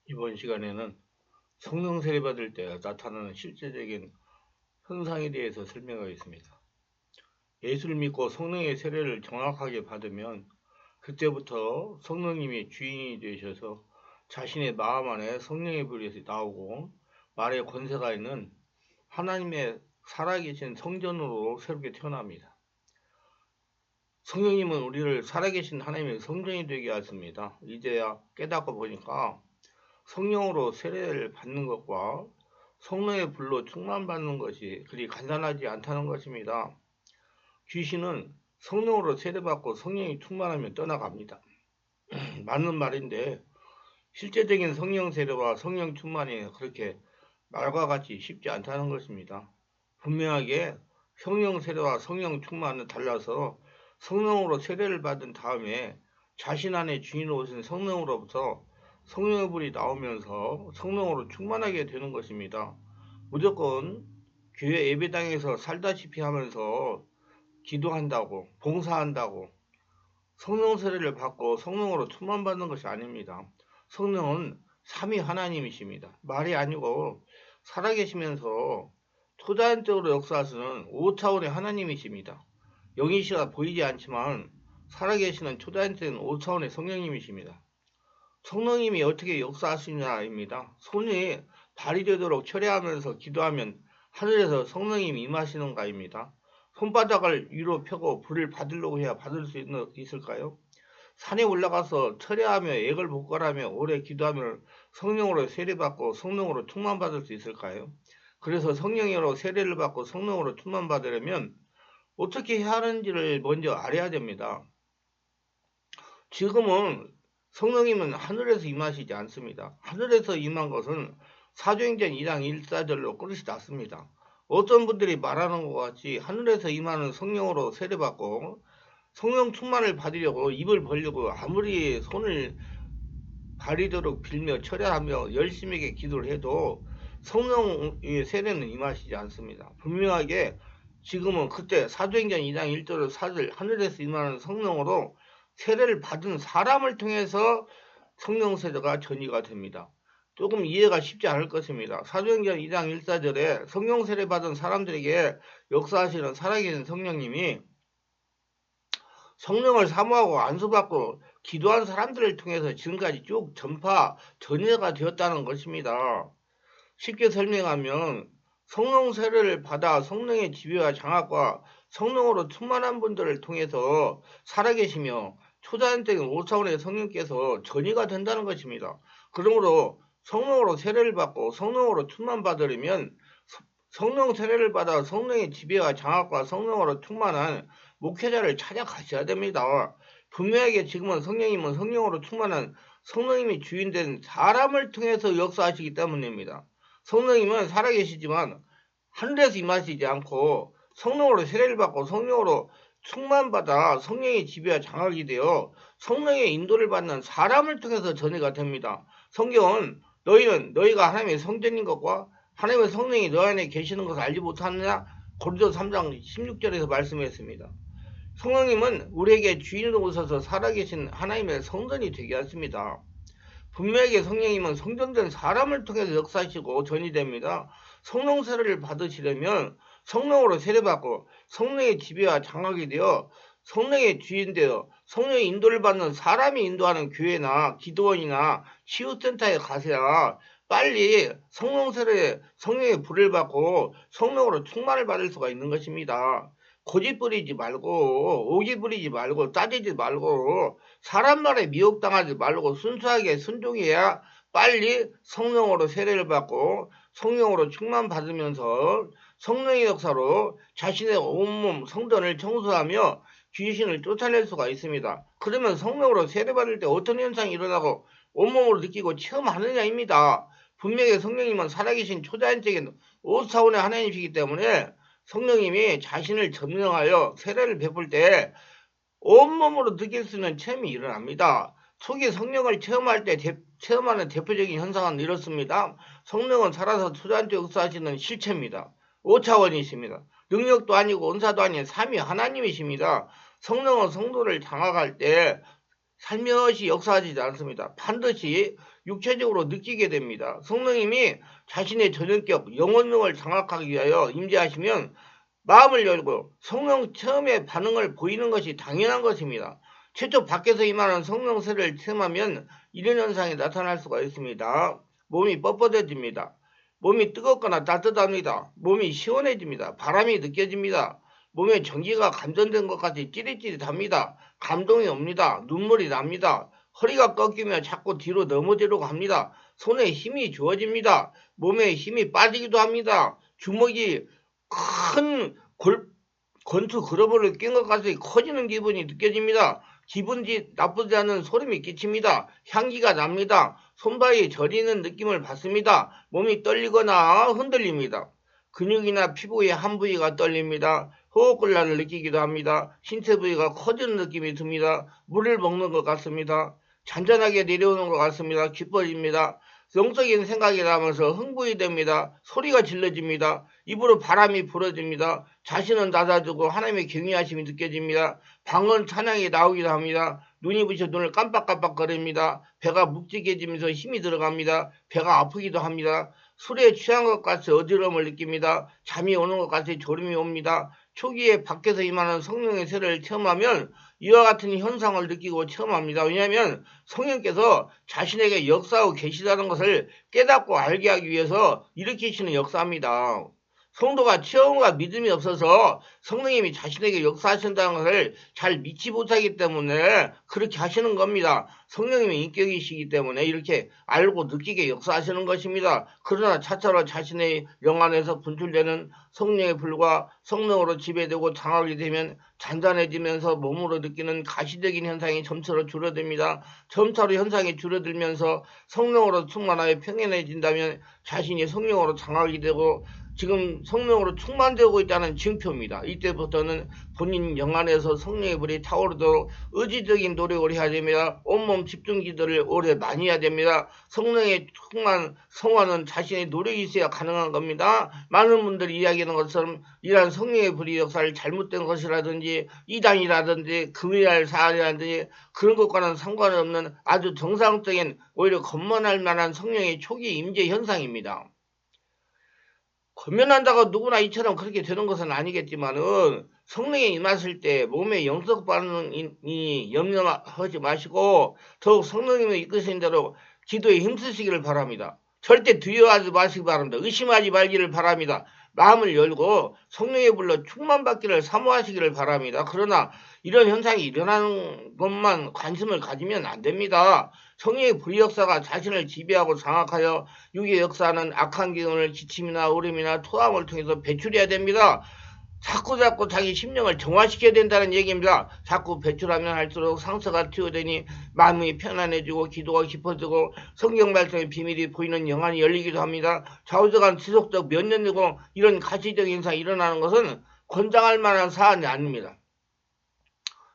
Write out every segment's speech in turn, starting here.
이번 시간에는 성령 세례 받을 때 나타나는 실제적인 현상에 대해서 설명하겠습니다. 예수를 믿고 성령의 세례를 정확하게 받으면 그때부터 성령님이 주인이 되셔서 자신의 마음 안에 성령의 불이 나오고 말에 권세가 있는 하나님의 살아계신 성전으로 새롭게 태어납니다. 성령님은 우리를 살아계신 하나님의 성전이 되게 하십니다. 이제야 깨닫고 보니까 성령으로 세례를 받는 것과 성령의 불로 충만받는 것이 그리 간단하지 않다는 것입니다. 귀신은 성령으로 세례받고 성령이 충만하면 떠나갑니다. 맞는 말인데 실제적인 성령 세례와 성령 충만이 그렇게 말과 같이 쉽지 않다는 것입니다. 분명하게 성령 세례와 성령 충만은 달라서 성령으로 세례를 받은 다음에 자신 안에 주인으로 오신 성령으로부터 성령의 불이 나오면서 성령으로 충만하게 되는 것입니다. 무조건 교회 예배당에서 살다시피 하면서 기도한다고 봉사한다고 성령 세례를 받고 성령으로 충만받는 것이 아닙니다. 성령은 삼위 하나님이십니다. 말이 아니고 살아계시면서 초자연적으로 역사하시는 5차원의 하나님이십니다. 영이시가 보이지 않지만 살아계시는 초자연적인 5차원의 성령님이십니다. 성령님이 어떻게 역사하시냐입니다. 손이 발휘되도록 철회하면서 기도하면 하늘에서 성령님이 임하시는가입니다. 손바닥을 위로 펴고 불을 받으려고 해야 받을 수 있을까요? 산에 올라가서 철회하며 액을 복걸하며 오래 기도하며 성령으로 세례받고 성령으로 충만받을 수 있을까요? 그래서 성령으로 세례를 받고 성령으로 충만받으려면 어떻게 해야 하는지를 먼저 알아야 됩니다. 지금은 성령님은 하늘에서 임하시지 않습니다. 하늘에서 임한 것은 사도행전 2장 1사절로 끝이 났습니다. 어떤 분들이 말하는 것 같이 하늘에서 임하는 성령으로 세례받고 성령 충만을 받으려고 입을 벌리고 아무리 손을 가리도록 빌며 철야하며 열심히 기도를 해도 성령의 세례는 임하시지 않습니다. 분명하게 지금은 그때 사도행전 2장 1절 4절 하늘에서 임하는 성령으로 세례를 받은 사람을 통해서 성령 세례가 전이가 됩니다. 조금 이해가 쉽지 않을 것입니다. 사도행전 2장 1사절에 성령 세례 받은 사람들에게 역사하시는 살아계신 성령님이 성령을 사모하고 안수받고 기도한 사람들을 통해서 지금까지 쭉 전해가 되었다는 것입니다. 쉽게 설명하면 성령 세례를 받아 성령의 지배와 장악과 성령으로 충만한 분들을 통해서 살아계시며 초자연적인 5차원의 성령께서 전이가 된다는 것입니다. 그러므로 성령으로 세례를 받고 성령으로 충만받으려면 성령 세례를 받아 성령의 지배와 장악과 성령으로 충만한 목회자를 찾아가셔야 됩니다. 분명하게 지금은 성령님은 성령으로 충만한 성령님이 주인된 사람을 통해서 역사하시기 때문입니다. 성령님은 살아계시지만 하늘에서 임하시지 않고 성령으로 세례를 받고 성령으로 충만받아 성령의 지배와 장악이 되어 성령의 인도를 받는 사람을 통해서 전해가 됩니다. 성경은 너희가 하나님의 성전인 것과 하나님의 성령이 너 안에 계시는 것을 알지 못하느냐? 고린도서 3장 16절에서 말씀했습니다. 성령님은 우리에게 주인으로 오셔서 살아계신 하나님의 성전이 되게 하십니다. 분명하게 성령님은 성전된 사람을 통해서 역사하시고 전이 됩니다. 성령 세례를 받으시려면 성령으로 세례받고 성령의 지배와 장악이 되어 성령의 주인 되어 성령의 인도를 받는 사람이 인도하는 교회나 기도원이나 치유센터에 가셔야 빨리 성령 세례, 성령의 불을 받고 성령으로 충만을 받을 수가 있는 것입니다. 고집 부리지 말고 오기 부리지 말고 따지지 말고 사람 말에 미혹당하지 말고 순수하게 순종해야 빨리 성령으로 세례를 받고 성령으로 충만 받으면서 성령의 역사로 자신의 온몸 성전을 청소하며 귀신을 쫓아낼 수가 있습니다. 그러면 성령으로 세례받을 때 어떤 현상이 일어나고 온몸으로 느끼고 체험하느냐입니다. 분명히 성령님은 살아계신 초자연적인 5차원의 하나님이시기 때문에 성령님이 자신을 점령하여 세례를 베풀 때 온몸으로 느낄 수 있는 체험이 일어납니다. 초기 성령을 체험할 때 체험하는 대표적인 현상은 이렇습니다. 성령은 살아서 초자연적 역사하시는 실체입니다. 5차원이십니다. 능력도 아니고 은사도 아닌 삼위 하나님이십니다. 성령은 성도를 장악할 때 살며시 역사하지 않습니다. 반드시 육체적으로 느끼게 됩니다. 성령님이 자신의 전인격, 영혼능을 장악하기 위하여 임재하시면 마음을 열고 성령 체험의 반응을 보이는 것이 당연한 것입니다. 최초 밖에서 임하는 성령세를 체험하면 이런 현상이 나타날 수가 있습니다. 몸이 뻣뻣해집니다. 몸이 뜨겁거나 따뜻합니다. 몸이 시원해집니다. 바람이 느껴집니다. 몸에 전기가 감전된 것 같이 찌릿찌릿합니다. 감동이 옵니다. 눈물이 납니다. 허리가 꺾이며 자꾸 뒤로 넘어지려고 합니다. 손에 힘이 주어집니다. 몸에 힘이 빠지기도 합니다. 주먹이 큰 권투 그러브를 낀 것 같이 커지는 기분이 느껴집니다. 기분이 나쁘지 않은 소름이 끼칩니다. 향기가 납니다. 손발이 저리는 느낌을 받습니다. 몸이 떨리거나 흔들립니다. 근육이나 피부의 한 부위가 떨립니다. 호흡곤란을 느끼기도 합니다. 신체 부위가 커지는 느낌이 듭니다. 물을 먹는 것 같습니다. 잔잔하게 내려오는 것 같습니다. 기뻐집니다. 영적인 생각이 나면서 흥분이 됩니다. 소리가 질러집니다. 입으로 바람이 불어집니다. 자신은 낮아지고 하나님의 경외하심이 느껴집니다. 방언 찬양이 나오기도 합니다. 눈이 부셔 눈을 깜빡깜빡거립니다. 배가 묵직해지면서 힘이 들어갑니다. 배가 아프기도 합니다. 술에 취한 것 같이 어지러움을 느낍니다. 잠이 오는 것 같이 졸음이 옵니다. 초기에 밖에서 임하는 성령의 세를 체험하면 이와 같은 현상을 느끼고 체험합니다. 왜냐하면 성령께서 자신에게 역사하고 계시다는 것을 깨닫고 알게 하기 위해서 일으키시는 역사입니다. 성도가 체험과 믿음이 없어서 성령님이 자신에게 역사하신다는 것을 잘 믿지 못하기 때문에 그렇게 하시는 겁니다. 성령님의 인격이시기 때문에 이렇게 알고 느끼게 역사하시는 것입니다. 그러나 차차로 자신의 영 안에서 분출되는 성령의 불과 성령으로 지배되고 장악이 되면 잔잔해지면서 몸으로 느끼는 가시적인 현상이 점차로 줄어듭니다. 점차로 현상이 줄어들면서 성령으로 충만하여 평안해진다면 자신이 성령으로 장악이 되고 지금 성령으로 충만되고 있다는 징표입니다. 이때부터는 본인 영 안에서 성령의 불이 타오르도록 의지적인 노력을 해야 됩니다. 온몸 집중 기도를 오래 많이 해야 됩니다. 성령의 충만 성화는 자신의 노력이 있어야 가능한 겁니다. 많은 분들이 이야기하는 것처럼 이러한 성령의 불의 역사를 잘못된 것이라든지 이단이라든지 금요일 사안이라든지 그런 것과는 상관없는 아주 정상적인 오히려 겁만할 만한 성령의 초기 임재 현상입니다. 권면한다고 누구나 이처럼 그렇게 되는 것은 아니겠지만은 성령이 임하실 때 몸의 영적 반응이 염려하지 마시고 더욱 성령님의 이끄신 대로 기도에 힘쓰시기를 바랍니다. 절대 두려워하지 마시기 바랍니다. 의심하지 말기를 바랍니다. 마음을 열고 성령의 불로 충만받기를 사모하시기를 바랍니다. 그러나 이런 현상이 일어나는 것만 관심을 가지면 안 됩니다. 성령의 불의 역사가 자신을 지배하고 장악하여 육의 역사는 악한 기운을 기침이나 울음이나 토함을 통해서 배출해야 됩니다. 자꾸 자기 심령을 정화시켜야 된다는 얘기입니다. 자꾸 배출하면 할수록 상처가 튀어되니 마음이 편안해지고 기도가 깊어지고 성경 말씀의 비밀이 보이는 영안이 열리기도 합니다. 좌우지간 지속적 몇 년 되고 이런 가시적 현상이 일어나는 것은 권장할 만한 사안이 아닙니다.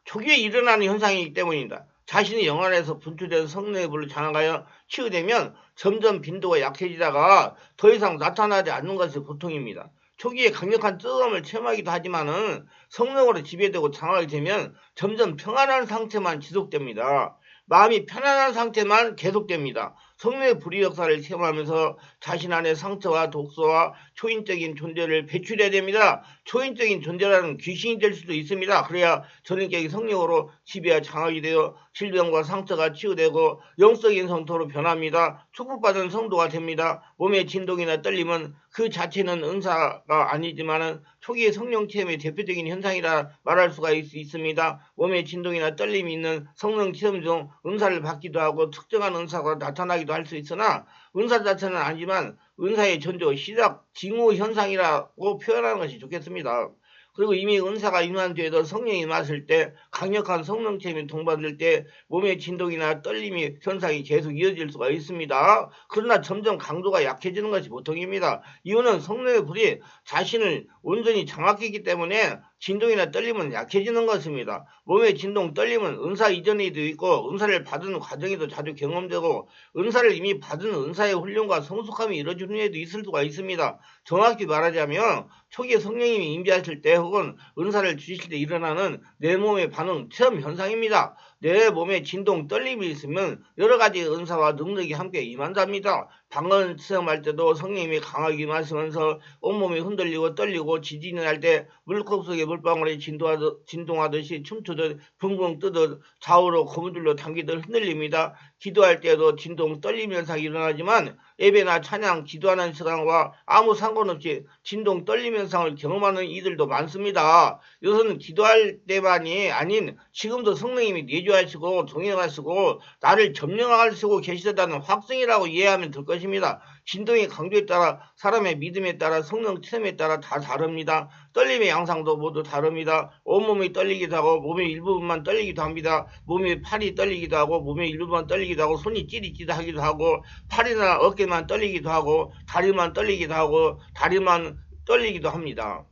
초기에 일어나는 현상이기 때문입니다. 자신의 영 안에서 분출된 성령의 불로 장악하여 치유되면 점점 빈도가 약해지다가 더 이상 나타나지 않는 것이 보통입니다. 초기에 강력한 뜨거움을 체험하기도 하지만은 성령으로 지배되고 장악이 되면 점점 평안한 상태만 지속됩니다. 마음이 편안한 상태만 계속됩니다. 성령의 불의 역사를 체험하면서 자신 안의 상처와 독소와 초인적인 존재를 배출해야 됩니다. 초인적인 존재라는 귀신이 될 수도 있습니다. 그래야 전인격이 성령으로 지배와 장악이 되어 질병과 상처가 치유되고 영적인 성토로 변합니다. 축복받은 성도가 됩니다. 몸의 진동이나 떨림은 그 자체는 은사가 아니지만은 초기의 성령 체험의 대표적인 현상이라 말할 수가 있습니다. 몸의 진동이나 떨림이 있는 성령 체험 중 은사를 받기도 하고 특정한 은사가 나타나기도 할 수 있으나 은사 자체는 아니지만 은사의 전조, 시작, 징후 현상이라고 표현하는 것이 좋겠습니다. 그리고 이미 은사가 임한 뒤에도 성령이 임하실 때 강력한 성령 체험이 동반될 때 몸의 진동이나 떨림이 현상이 계속 이어질 수가 있습니다. 그러나 점점 강도가 약해지는 것이 보통입니다. 이유는 성령의 불이 자신을 온전히 장악했기 때문에 진동이나 떨림은 약해지는 것입니다. 몸의 진동, 떨림은 은사 이전에도 있고 은사를 받은 과정에도 자주 경험되고 은사를 이미 받은 은사의 훈련과 성숙함이 이루어진 후에도 있을 수가 있습니다. 정확히 말하자면 초기 성령님이 임재하실 때 혹은 은사를 주실 때 일어나는 내 몸의 반응, 체험 현상입니다. 내 몸에 진동, 떨림이 있으면 여러 가지 은사와 능력이 함께 임한답니다. 방언 체험할 때도 성령님이 강하게 임하시면서 온몸이 흔들리고 떨리고 지진이 날 때 물컵 속에 물방울이 진동하듯이 춤추듯 붕붕 뜨듯 좌우로 고무줄로 당기듯 흔들립니다. 기도할 때도 진동, 떨림 현상이 일어나지만 예배나 찬양, 기도하는 시간과 아무 상관없이 진동, 떨림 현상을 경험하는 이들도 많습니다. 이것은 기도할 때만이 아닌 지금도 성령님이 내주하시고 동행하시고 나를 점령하시고 계시다는 확증이라고 이해하면 될 것입니다. 진동의 강도에 따라 사람의 믿음에 따라 성령 체험에 따라 다 다릅니다. 떨림의 양상도 모두 다릅니다. 온몸이 떨리기도 하고 몸의 일부분만 떨리기도 합니다. 몸의 팔이 떨리기도 하고 몸의 일부분만 떨리기도 하고 손이 찌릿찌릿 하기도 하고 팔이나 어깨만 떨리기도 하고 다리만 떨리기도 하고 다리만 떨리기도 합니다.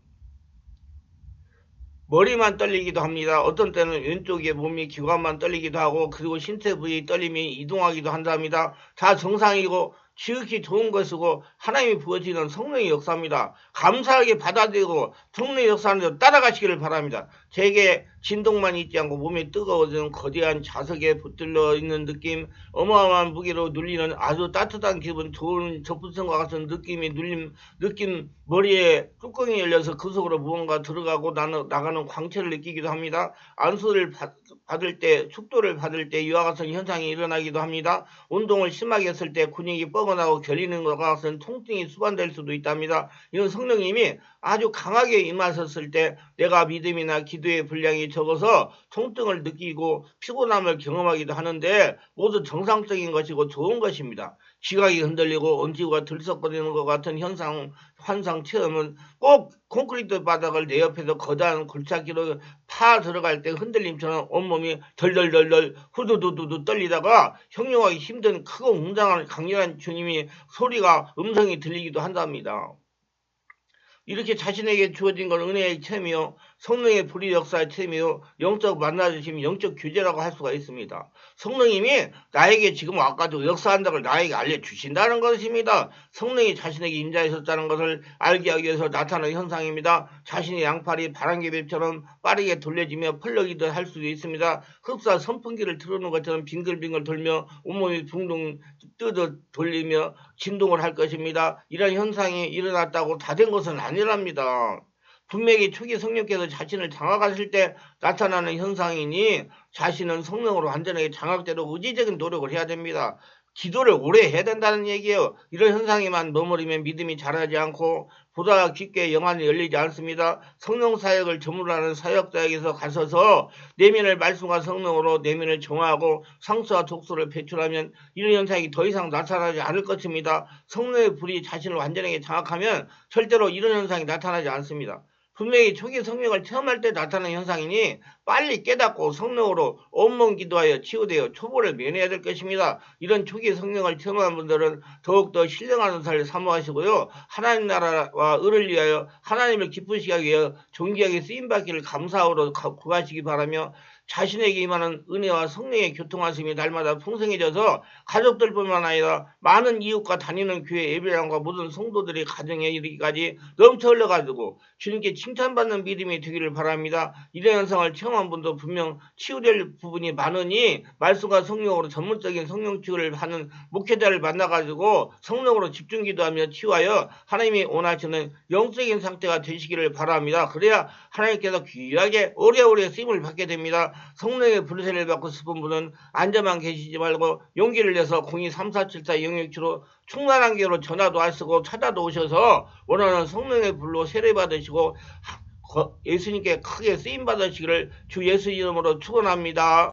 머리만 떨리기도 합니다. 어떤 때는 왼쪽에 몸이 기관만 떨리기도 하고 그리고 신체 부위 떨림이 이동하기도 한답니다. 다 정상이고 지극히 좋은 것이고 하나님이 부어지는 성령의 역사입니다. 감사하게 받아들이고 성령의 역사하는 데 따라가시기를 바랍니다. 제게 진동만 있지 않고 몸이 뜨거워지는 거대한 자석에 붙들려 있는 느낌, 어마어마한 무게로 눌리는 아주 따뜻한 기분, 좋은 접붙성과 같은 느낌 머리에 뚜껑이 열려서 그 속으로 무언가 들어가고 나가는 광채를 느끼기도 합니다. 안수를 받을 때, 축도를 받을 때 이와 같은 현상이 일어나기도 합니다. 운동을 심하게 했을 때 근육이 뻐근하고 결리는 것과 같은 통증이 수반될 수도 있답니다. 이건 성령님이 아주 강하게 임하셨을 때 내가 믿음이나 기도의 분량이 적어서 통증을 느끼고 피곤함을 경험하기도 하는데 모두 정상적인 것이고 좋은 것입니다. 지각이 흔들리고 엄지가 들썩거리는 것 같은 환상 체험은 꼭 콘크리트 바닥을 내 옆에서 거대한 굴착기로 파 들어갈 때 흔들림처럼 온몸이 덜덜덜덜 후두두두두 떨리다가 형용하기 힘든 크고 웅장한 강렬한 주님이 음성이 들리기도 한답니다. 이렇게 자신에게 주어진 건 은혜의 체험이요, 성령의 불의 역사의 체험이요, 영적 만나주심, 영적 교제라고 할 수가 있습니다. 성령님이 나에게 지금 아까도 역사한다는 걸 나에게 알려주신다는 것입니다. 성령이 자신에게 임재하셨다는 것을 알게 하기 위해서 나타나는 현상입니다. 자신의 양팔이 바람개비처럼 빠르게 돌려지며 펄럭이듯 할 수도 있습니다. 흡사 선풍기를 틀어놓은 것처럼 빙글빙글 돌며 온몸이 붕둥 뜨듯 돌리며 진동을 할 것입니다. 이런 현상이 일어났다고 다 된 것은 아니랍니다. 분명히 초기 성령께서 자신을 장악하실 때 나타나는 현상이니 자신은 성령으로 완전하게 장악되도록 의지적인 노력을 해야 됩니다. 기도를 오래 해야 된다는 얘기예요. 이런 현상에만 머무르면 믿음이 자라지 않고 보다 깊게 영안이 열리지 않습니다. 성령 사역을 전문하는 사역자에게서 가셔서 내면을 말씀과 성령으로 내면을 정화하고 상수와 독소를 배출하면 이런 현상이 더 이상 나타나지 않을 것입니다. 성령의 불이 자신을 완전하게 장악하면 절대로 이런 현상이 나타나지 않습니다. 분명히 초기 성령을 체험할 때 나타나는 현상이니 빨리 깨닫고 성령으로 온몸 기도하여 치유되어 초보를 면해야 될 것입니다. 이런 초기 성령을 체험한 분들은 더욱더 신령한 은사를 사모하시고요. 하나님 나라와 의를 위하여 하나님을 기쁘시게 하기 위하여 존귀하게 쓰임받기를 감사함으로 구하시기 바라며 자신에게 임하는 은혜와 성령의 교통하심이 날마다 풍성해져서 가족들뿐만 아니라 많은 이웃과 다니는 교회 예배당과 모든 성도들이 가정에 이르기까지 넘쳐 흘러가지고 주님께 칭찬받는 믿음이 되기를 바랍니다. 이런 현상을 체험한 분도 분명 치유될 부분이 많으니 말씀과 성령으로 전문적인 성령 치유를 하는 목회자를 만나가지고 성령으로 집중 기도하며 치유하여 하나님이 원하시는 영적인 상태가 되시기를 바랍니다. 그래야 하나님께서 귀하게 오래오래 쓰임을 받게 됩니다. 성령의 불세를 받고 싶은 분은 앉아만 계시지 말고 용기를 내서 02-3474-067로 충만한 기회로 전화도 하시고 찾아도 오셔서 원하는 성령의 불로 세례 받으시고 예수님께 크게 쓰임 받으시기를 주 예수 이름으로 축원합니다.